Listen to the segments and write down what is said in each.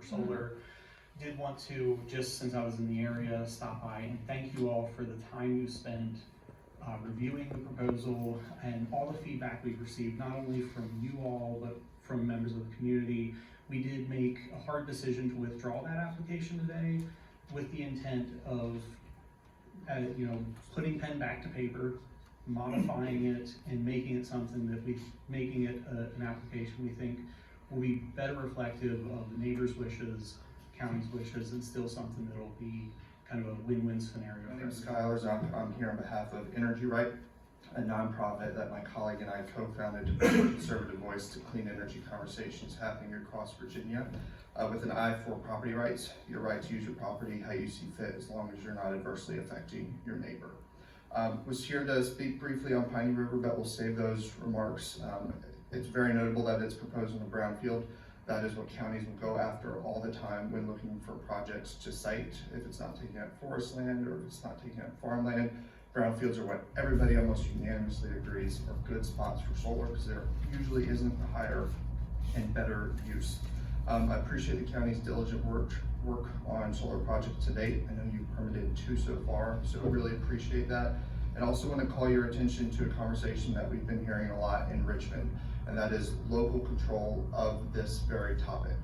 for solar. Did want to, just since I was in the area, stop by and thank you all for the time you spent reviewing the proposal and all the feedback we've received, not only from you all, but from members of the community. We did make a hard decision to withdraw that application today with the intent of, putting pen back to paper, modifying it, and making it something that making it an application we think will be better reflective of the neighbors' wishes, county's wishes, and still something that'll be kind of a win-win scenario. My name is Skylar. I'm here on behalf of Energix, a nonprofit that my colleague and I co-founded to bring a conservative voice to clean energy conversations happening across Virginia, with an eye for property rights, your right to use your property how you see fit, as long as you're not adversely affecting your neighbor. Was here to speak briefly on Piney River, but we'll save those remarks. It's very notable that it's proposed in a brownfield. That is what counties will go after all the time when looking for projects to site. If it's not taking up forest land or if it's not taking up farmland, brownfields are what everybody almost unanimously agrees are good spots for solar, because there usually isn't a higher and better use. I appreciate the county's diligent work on solar projects to date. I know you've permitted 2 so far, so I really appreciate that. And also want to call your attention to a conversation that we've been hearing a lot in Richmond, and that is local control of this very topic.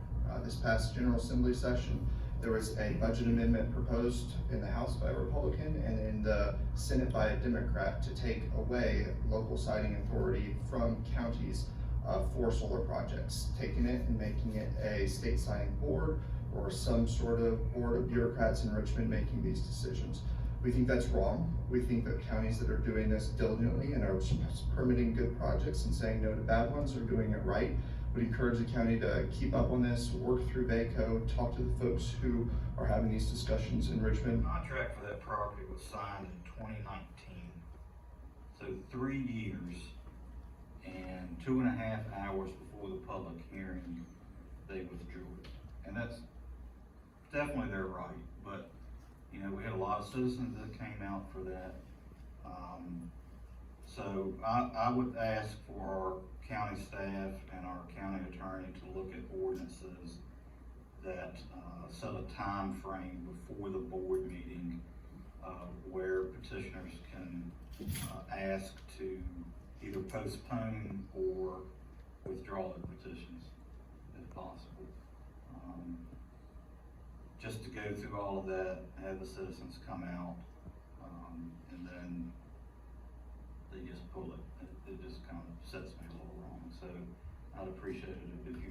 This past General Assembly session, there was a budget amendment proposed in the House by a Republican and in the Senate by a Democrat to take away local siting authority from counties for solar projects, taking it and making it a state siting board or some sort of board of bureaucrats in Richmond making these decisions. We think that's wrong. We think that counties that are doing this diligently and are permitting good projects and saying no to bad ones are doing it right. Would encourage the county to keep up on this, work through VACO, talk to the folks who are having these discussions in Richmond. The contract for that property was signed in 2019. So 3 years and 2.5 hours before the public hearing, they withdrew it. And that's definitely their right, but we had a lot of citizens that came out for that. So I would ask for our county staff and our county attorney to look at ordinances that set a time frame before the board meeting where petitioners can ask to either postpone or withdraw their petitions if possible. Just to go through all of that, have the citizens come out, and then they just pull it. It just kind of sets me a little wrong. So I'd appreciate it if you